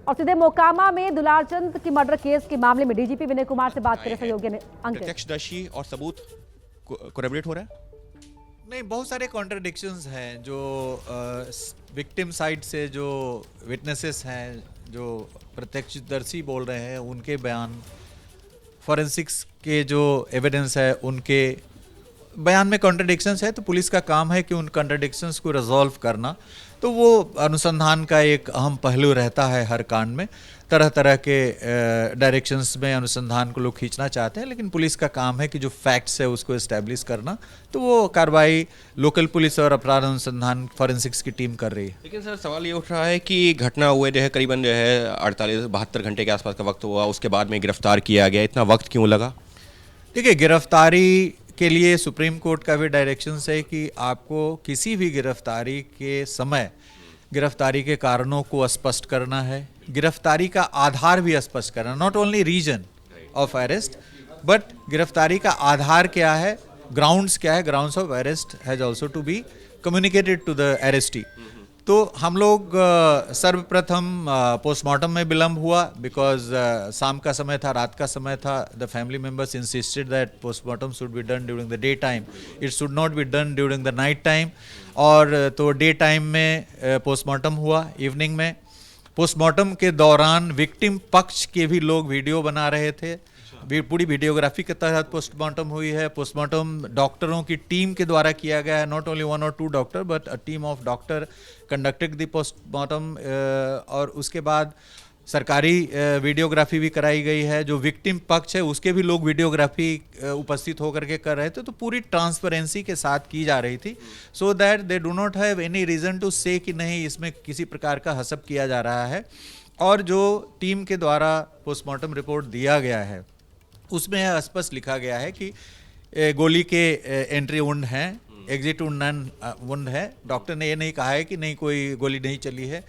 और सीधे मोकामा में दुलारचंद की मर्डर केस के मामले में डीजीपी विनय कुमार से बात करें सहयोगी अंकित। प्रत्यक्षदर्शी और सबूत कोलैबोरेट हो रहा है? नहीं, बहुत सारे कॉन्ट्रडिक्शंस हैं जो विक्टिम साइड से जो विटनेसेस हैं, जो प्रत्यक्षदर्शी बोल रहे हैं, उनके बयान, फॉरेंसिक्स के जो एविडेंस है उनके बयान में कॉन्ट्रडिक्शंस है। तो पुलिस का काम है कि उन कॉन्ट्रडिक्शंस को रिजॉल्व करना। तो वो अनुसंधान का एक अहम पहलू रहता है हर कांड में। तरह तरह के डायरेक्शंस में अनुसंधान को लोग खींचना चाहते हैं, लेकिन पुलिस का काम है कि जो फैक्ट्स है उसको एस्टैब्लिश करना। तो वो कार्रवाई लोकल पुलिस और अपराध अनुसंधान फॉरेंसिक्स की टीम कर रही है। लेकिन सर सवाल ये उठ रहा है कि घटना हुए जो है करीबन जो है 48-72 घंटे के आसपास का वक्त हुआ, उसके बाद में गिरफ्तार किया गया, इतना वक्त क्यों लगा? देखिए, गिरफ्तारी के लिए सुप्रीम कोर्ट का भी डायरेक्शंस है कि आपको किसी भी गिरफ्तारी के समय गिरफ्तारी के कारणों को स्पष्ट करना है, गिरफ्तारी का आधार भी स्पष्ट करना, not only reason of arrest but गिरफ्तारी का आधार क्या है, ग्राउंड्स क्या है, grounds of arrest has also to be communicated to the arrestee. तो हम लोग सर्वप्रथम पोस्टमार्टम में विलम्ब हुआ, बिकॉज शाम का समय था, रात का समय था। The family members insisted that postmortem should be done during the day time, it should not be done during the night time. और तो डे टाइम में पोस्टमार्टम हुआ, इवनिंग में। पोस्टमार्टम के दौरान विक्टिम पक्ष के भी लोग वीडियो बना रहे थे, पूरी वीडियोग्राफी के तहत पोस्टमार्टम हुई है। पोस्टमार्टम डॉक्टरों की टीम के द्वारा किया गया है, not only 1 or 2 doctor but a team of doctor conducted the postmortem. और उसके बाद सरकारी वीडियोग्राफी भी कराई गई है। जो विक्टिम पक्ष है उसके भी लोग वीडियोग्राफी उपस्थित होकर के कर रहे थे। तो पूरी ट्रांसपेरेंसी के साथ की जा रही थी, so that they do not have any reason to say कि नहीं इसमें किसी प्रकार का हसप किया जा रहा है। और जो टीम के द्वारा पोस्टमार्टम रिपोर्ट दिया गया है उसमें स्पष्ट लिखा गया है कि गोली के एंट्री वुंड हैं, एग्जिट वुंड है। डॉक्टर ने ये नहीं कहा है कि नहीं कोई गोली नहीं चली है,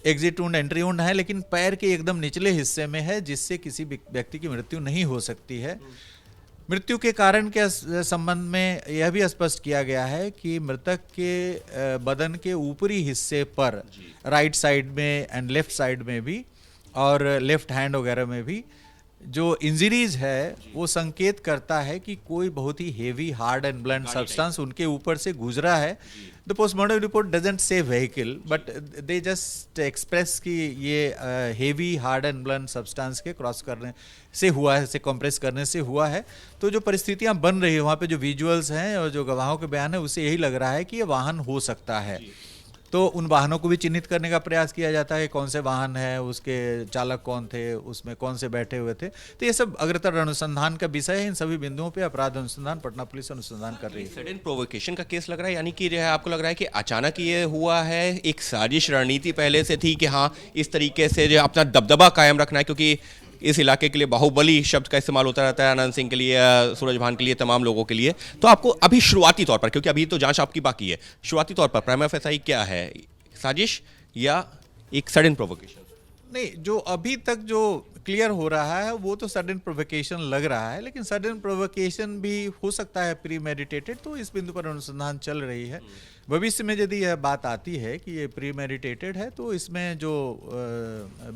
एग्जिट वुंड, एंट्री वुंड है, लेकिन पैर के एकदम निचले हिस्से में है, जिससे किसी व्यक्ति की मृत्यु नहीं हो सकती है। मृत्यु के कारण के संबंध में यह भी स्पष्ट किया गया है कि मृतक के बदन के ऊपरी हिस्से पर राइट साइड में एंड लेफ्ट साइड में भी और लेफ्ट हैंड वगैरह में भी जो इंजरीज है वो संकेत करता है कि कोई बहुत ही heavy hard and blunt substance उनके ऊपर से गुजरा है। The postmortem report doesn't say vehicle but they just express कि ये heavy hard and blunt substance के क्रॉस करने से हुआ है, से कंप्रेस करने से हुआ है। तो जो परिस्थितियां बन रही है वहाँ पे, जो विजुअल्स हैं और जो गवाहों के बयान है, उससे यही लग रहा है कि ये वाहन हो सकता है। तो उन वाहनों को भी चिन्हित करने का प्रयास किया जाता है, कौन से वाहन है, उसके चालक कौन थे, उसमें कौन से बैठे हुए थे। तो ये सब अग्रतर अनुसंधान का विषय है। इन सभी बिंदुओं पे अपराध अनुसंधान, पटना पुलिस अनुसंधान कर रही है। सडन प्रोवोकेशन का केस लग रहा है, यानी कि जो है आपको लग रहा है कि अचानक ये हुआ है, एक साजिश रणनीति पहले से थी कि हाँ इस तरीके से जो अपना दबदबा कायम रखना है, क्योंकि इस इलाके के लिए बाहुबली शब्द का इस्तेमाल होता रहता है, अनंत सिंह के लिए, सूरजभान के लिए, तमाम लोगों के लिए। तो आपको अभी शुरुआती तौर पर, क्योंकि अभी तो जांच आपकी बाकी है, शुरुआती तौर पर प्राइमा फेसाई क्या है, साजिश या एक सडन प्रोवोकेशन? नहीं, जो अभी तक जो क्लियर हो रहा है वो तो सडन प्रोवोकेशन लग रहा है, लेकिन सडन प्रोवोकेशन भी हो सकता है प्री मेडिटेटेड। तो इस बिंदु पर अनुसंधान चल रही है। भविष्य में यदि यह बात आती है कि ये प्री मेडिटेटेड है तो इसमें जो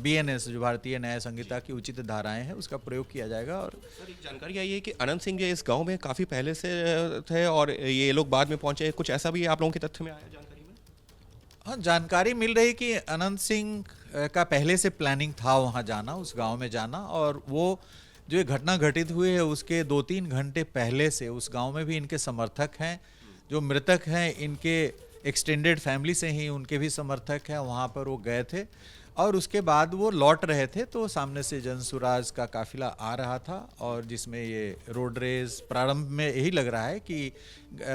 BNS, जो भारतीय न्याय संहिता की उचित धाराएं हैं, उसका प्रयोग किया जाएगा। और सर एक जानकारी आई है कि अनंत सिंह जो इस गांव में काफ़ी पहले से थे और ये लोग बाद में पहुंचे, कुछ ऐसा भी आप लोगों के तथ्य में आया जानकारी में? हाँ, जानकारी मिल रही कि अनंत सिंह का पहले से प्लानिंग था वहाँ जाना, उस गांव में जाना। और वो जो ये घटना घटित हुई है उसके 2-3 घंटे पहले से उस गांव में भी इनके समर्थक हैं। जो मृतक हैं इनके एक्सटेंडेड फैमिली से ही उनके भी समर्थक हैं, वहाँ पर वो गए थे। और उसके बाद वो लौट रहे थे तो सामने से जनसुराज का काफिला आ रहा था, और जिसमें ये रोड रेस प्रारंभ में यही लग रहा है कि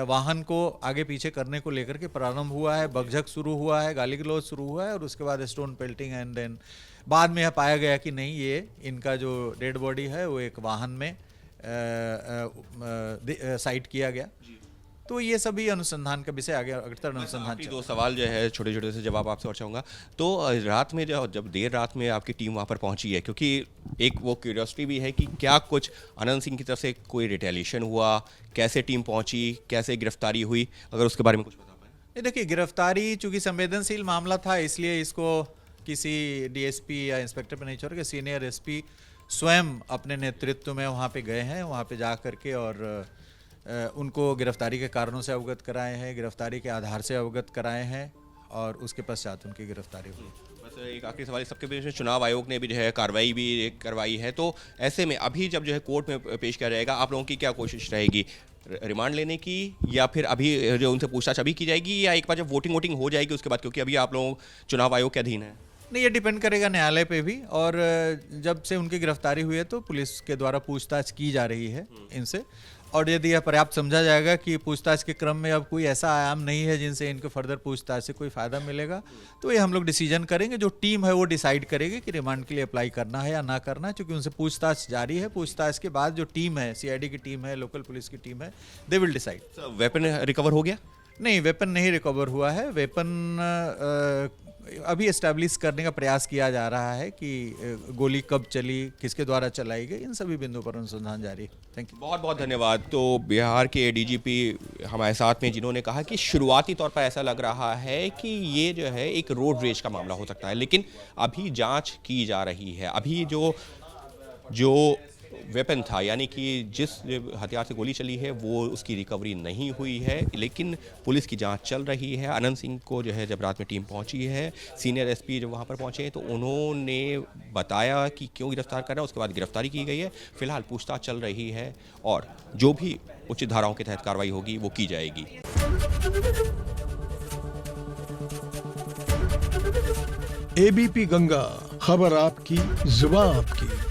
वाहन को आगे पीछे करने को लेकर के प्रारंभ हुआ है, बकझक शुरू हुआ है, गाली गलौज शुरू हुआ है, और उसके बाद स्टोन पेल्टिंग एंड देन बाद में यह पाया गया कि नहीं, ये इनका जो डेड बॉडी है वो एक वाहन में साइट किया गया। तो ये सभी अनुसंधान का विषय आगे अग्रतर अनुसंधान। दो सवाल जो है छोटे छोटे से जवाब आपसे और चाहूँगा। तो रात में जब देर रात में आपकी टीम वहाँ पर पहुँची है, क्योंकि एक वो क्यूरियोसिटी भी है कि क्या कुछ अनंत सिंह की तरफ से कोई रिटेलिएशन हुआ, कैसे टीम पहुँची, कैसे गिरफ्तारी हुई, अगर उसके बारे में कुछ बता पाएं। देखिए, गिरफ्तारी चूंकि संवेदनशील मामला था इसलिए इसको किसी डीएसपी या इंस्पेक्टर पे नहीं छोड़ के सीनियर एसपी स्वयं अपने नेतृत्व में वहाँ पे गए हैं, वहाँ पे जा करके और उनको गिरफ्तारी के कारणों से अवगत कराए हैं, गिरफ्तारी के आधार से अवगत कराए हैं और उसके पश्चात उनकी गिरफ्तारी हुई। बस एक आखिरी सवाल, सबके बीच में चुनाव आयोग ने भी जो है कार्रवाई भी करवाई है, तो ऐसे में अभी जब जो है कोर्ट में पेश किया जाएगा, आप लोगों की क्या कोशिश रहेगी, रिमांड लेने की या फिर अभी जो उनसे पूछताछ अभी की जाएगी, या एक बार जब वोटिंग हो जाएगी उसके बाद, क्योंकि अभी आप लोग चुनाव आयोग के अधीन है? नहीं, ये डिपेंड करेगा न्यायालय पे भी, और जब से उनकी गिरफ्तारी हुई है तो पुलिस के द्वारा पूछताछ की जा रही है इनसे, और यदि यह पर्याप्त समझा जाएगा कि पूछताछ के क्रम में अब कोई ऐसा आयाम नहीं है जिनसे इनको फर्दर पूछताछ से कोई फायदा मिलेगा, तो ये हम लोग डिसीजन करेंगे। जो टीम है वो डिसाइड करेगी कि रिमांड के लिए अप्लाई करना है या ना करना है, क्योंकि उनसे पूछताछ जारी है। पूछताछ के बाद जो टीम है, सीआईडी की टीम है, लोकल पुलिस की टीम है, they will decide. Weapon recover हो गया? नहीं, वेपन नहीं रिकवर हुआ है। वेपन अभी एस्टैब्लिश करने का प्रयास किया जा रहा है कि गोली कब चली, किसके द्वारा चलाई गई, इन सभी बिंदुओं पर अनुसंधान जारी है। Thank you. बहुत बहुत धन्यवाद। तो बिहार के डीजीपी हमारे साथ में, जिन्होंने कहा कि शुरुआती तौर पर ऐसा लग रहा है कि ये जो है एक रोड रेज का मामला हो सकता है, लेकिन अभी जांच की जा रही है। अभी जो वेपन था, यानी कि जिस हथियार से गोली चली है, वो उसकी रिकवरी नहीं हुई है, लेकिन पुलिस की जांच चल रही है। अनंत सिंह को जो है जब रात में टीम पहुंची है, सीनियर एसपी जब वहां पर पहुंचे तो उन्होंने बताया कि क्यों गिरफ्तार करना, उसके बाद गिरफ्तारी की गई है। फिलहाल पूछताछ चल रही है और जो भी उचित धाराओं के तहत कार्रवाई होगी वो की जाएगी। एबीपी गंगा, खबर आपकी, जुबान आपकी।